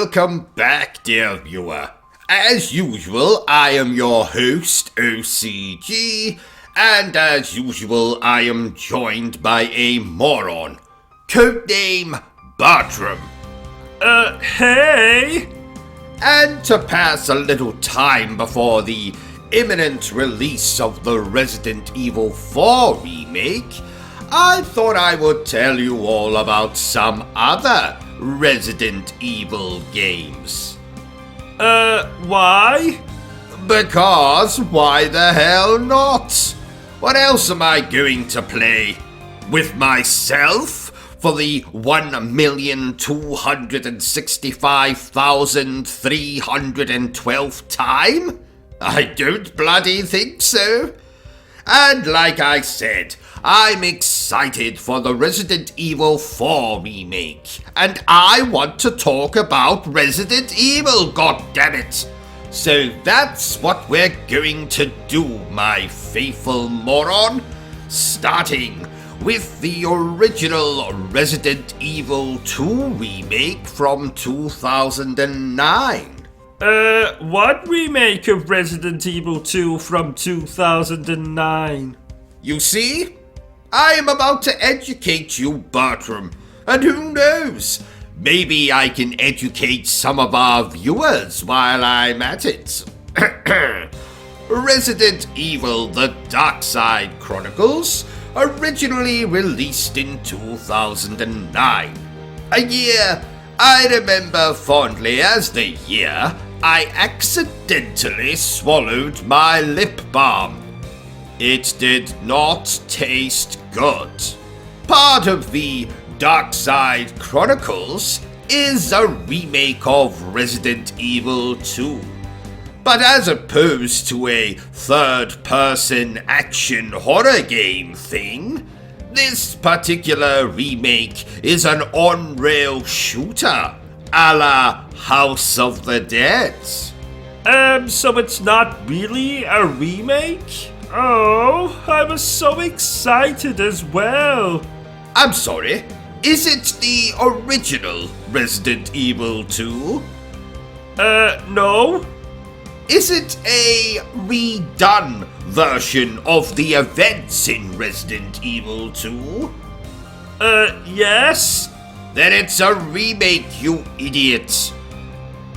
welcome back, dear viewer. As usual, I am your host, O.C.G, and as usual, I am joined by a moron, codename Bertrum. Hey! And to pass a little time before the imminent release of the Resident Evil 4 remake, I thought I would tell you all about some other Resident Evil games. Why? Because why the hell not? What else am I going to play? With myself? For the 1,265,312th time? I don't bloody think so. And like I said, I'm excited for the Resident Evil 4 remake. And I want to talk about Resident Evil, goddammit. So that's what we're going to do, my faithful moron. Starting with the original Resident Evil 2 remake from 2009. What remake of Resident Evil 2 from 2009? You see? I am about to educate you, Bertrum. And who knows? Maybe I can educate some of our viewers while I'm at it. Resident Evil The Dark Side Chronicles, originally released in 2009. A year I remember fondly as the year I accidentally swallowed my lip balm. It did not taste good. Part of the Dark Side Chronicles is a remake of Resident Evil 2. But as opposed to a third-person action horror game thing, this particular remake is an on-rail shooter, a la House of the Dead. So it's not really a remake? Oh, I was so excited as well. I'm sorry, is it the original Resident Evil 2? No. Is it a redone version of the events in Resident Evil 2? Yes? Then it's a remake, you idiot.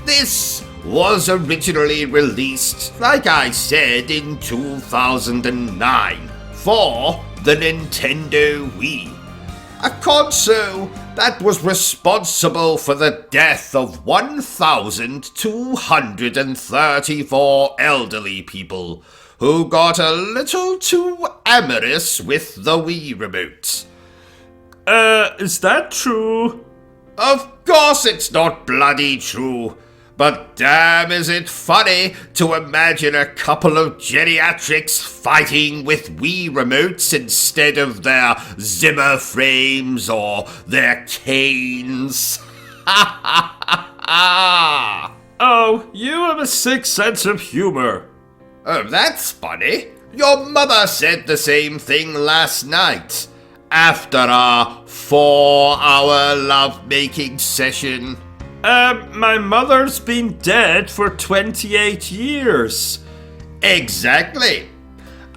This was originally released, like I said, in 2009 for the Nintendo Wii. A console that was responsible for the death of 1,234 elderly people who got a little too amorous with the Wii remote. Is that true? Of course it's not bloody true. But damn is it funny to imagine a couple of geriatrics fighting with Wii remotes instead of their Zimmer frames or their canes. Oh, you have a sick sense of humor. Oh, that's funny. Your mother said the same thing last night, after our 4-hour lovemaking session. My mother's been dead for 28 years. Exactly.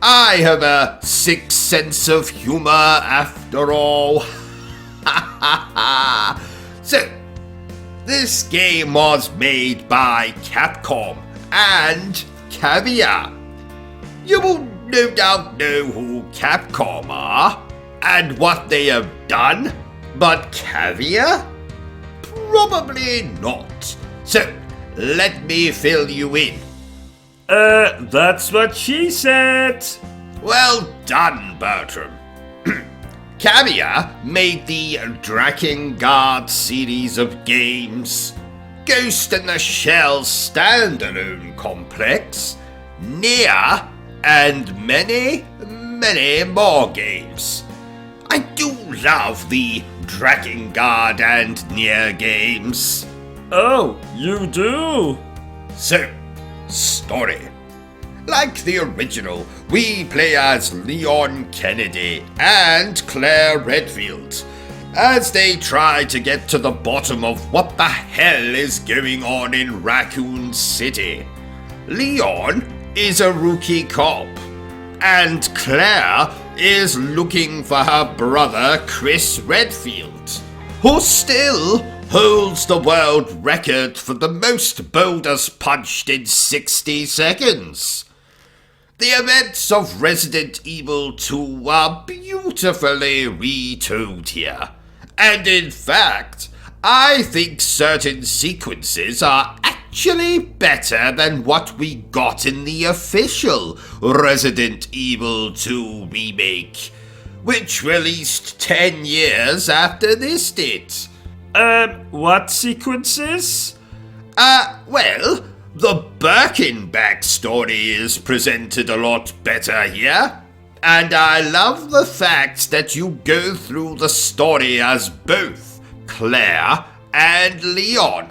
I have a sick sense of humor after all. So, this game was made by Capcom and Caviar. You will no doubt know who Capcom are and what they have done, but Caviar? Probably not. So, let me fill you in. That's what she said. Well done, Bertrum. Caviar made the Drakengard series of games, Ghost in the Shell standalone complex, Nier, and many, many more games. I do love the Drakengard and Nier games. Oh, you do? So, story. Like the original, we play as Leon Kennedy and Claire Redfield as they try to get to the bottom of what the hell is going on in Raccoon City. Leon is a rookie cop, and Claire is looking for her brother Chris Redfield, who still holds the world record for the most boulders punched in 60 seconds. The events of Resident Evil 2 are beautifully retold here, and in fact, I think certain sequences are actually better than what we got in the official Resident Evil 2 remake, which released 10 years after this did. What sequences? Well, the Birkin backstory is presented a lot better here, and I love the fact that you go through the story as both Claire and Leon.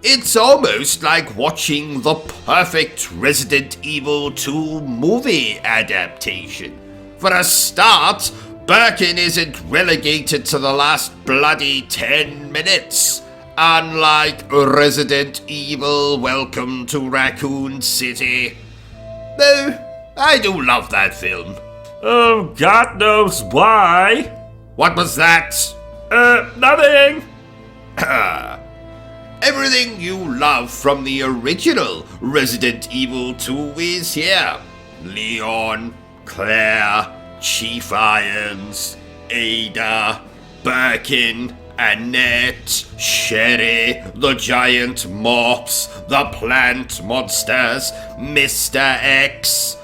It's almost like watching the perfect Resident Evil 2 movie adaptation. For a start, Birkin isn't relegated to the last bloody 10 minutes, unlike Resident Evil Welcome to Raccoon City. Though, I do love that film. Oh, God knows why. What was that? Nothing. Everything you love from the original Resident Evil 2 is here. Leon, Claire, Chief Irons, Ada, Birkin, Annette, Sherry, the giant mops, the plant monsters, Mr. X.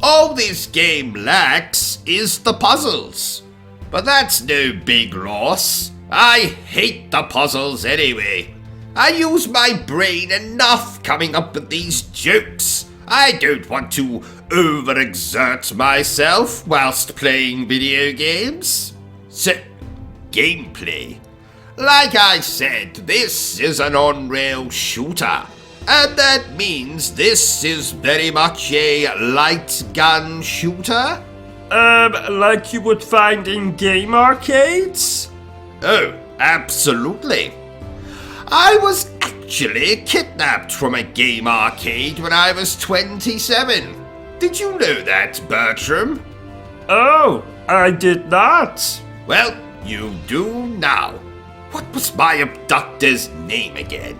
All this game lacks is the puzzles. But that's no big loss. I hate the puzzles anyway. I use my brain enough coming up with these jokes. I don't want to overexert myself whilst playing video games. So, gameplay. Like I said, this is an on-rail shooter. And that means this is very much a light gun shooter? Like you would find in game arcades? Oh, absolutely. I was actually kidnapped from a game arcade when I was 27. Did you know that, Bertram? Oh, I did not. Well, you do now. What was my abductor's name again?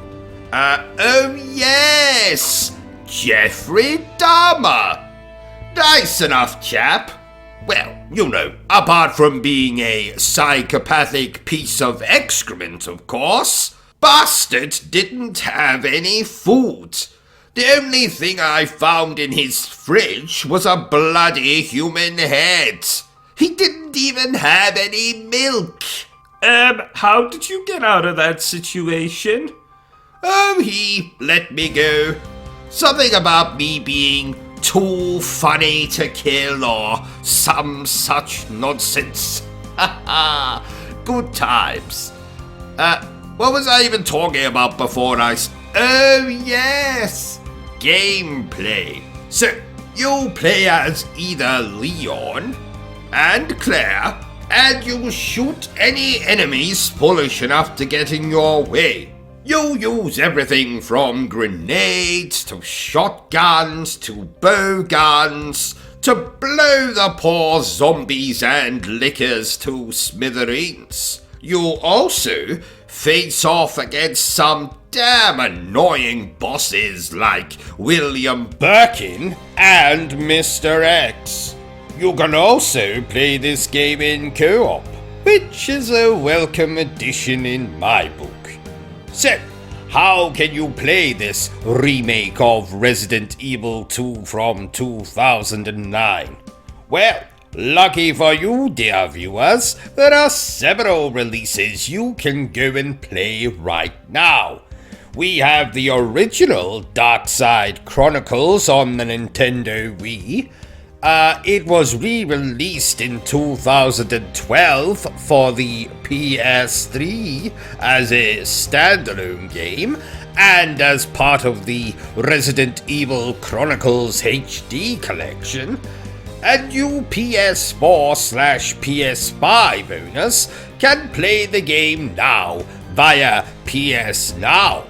Oh yes! Jeffrey Dahmer! Nice enough chap. Well, you know, apart from being a psychopathic piece of excrement, of course. Bastard didn't have any food. The only thing I found in his fridge was a bloody human head. He didn't even have any milk. How did you get out of that situation? Oh, he let me go. Something about me being too funny to kill or some such nonsense. Ha ha. Good times. What was I even talking about before Oh, yes! Gameplay. So, you play as either Leon and Claire, and you shoot any enemies foolish enough to get in your way. You use everything from grenades to shotguns to bow guns to blow the poor zombies and lickers to smithereens. You also face off against some damn annoying bosses like William Birkin and Mr. X. You can also play this game in co-op, which is a welcome addition in my book. So, how can you play this remake of Resident Evil 2 from 2009? Well, lucky for you, dear viewers, there are several releases you can go and play right now. We have the original Darkside Chronicles on the Nintendo Wii. It was re-released in 2012 for the PS3 as a standalone game and as part of the Resident Evil Chronicles HD collection. and you PS4/PS5 owners can play the game now via PS Now.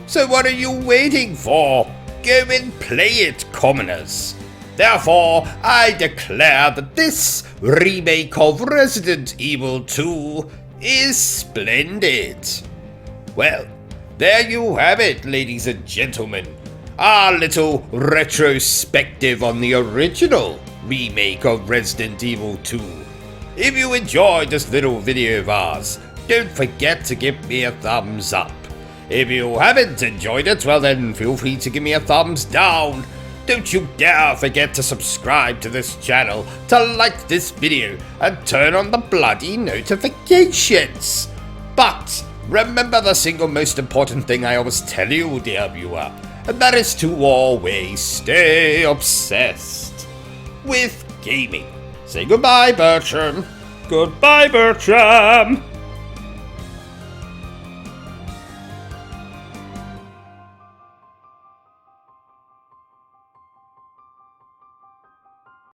So what are you waiting for? Go and play it, commoners. Therefore, I declare that this remake of Resident Evil 2 is splendid. Well, there you have it, ladies and gentlemen. Our little retrospective on the original remake of Resident Evil 2. If you enjoyed this little video of ours, don't forget to give me a thumbs up. If you haven't enjoyed it, well then feel free to give me a thumbs down. Don't you dare forget to subscribe to this channel, to like this video, and turn on the bloody notifications. But remember the single most important thing I always tell you, dear viewer, and that is to always stay obsessed with gaming. Say goodbye, Bertram. Goodbye, Bertram.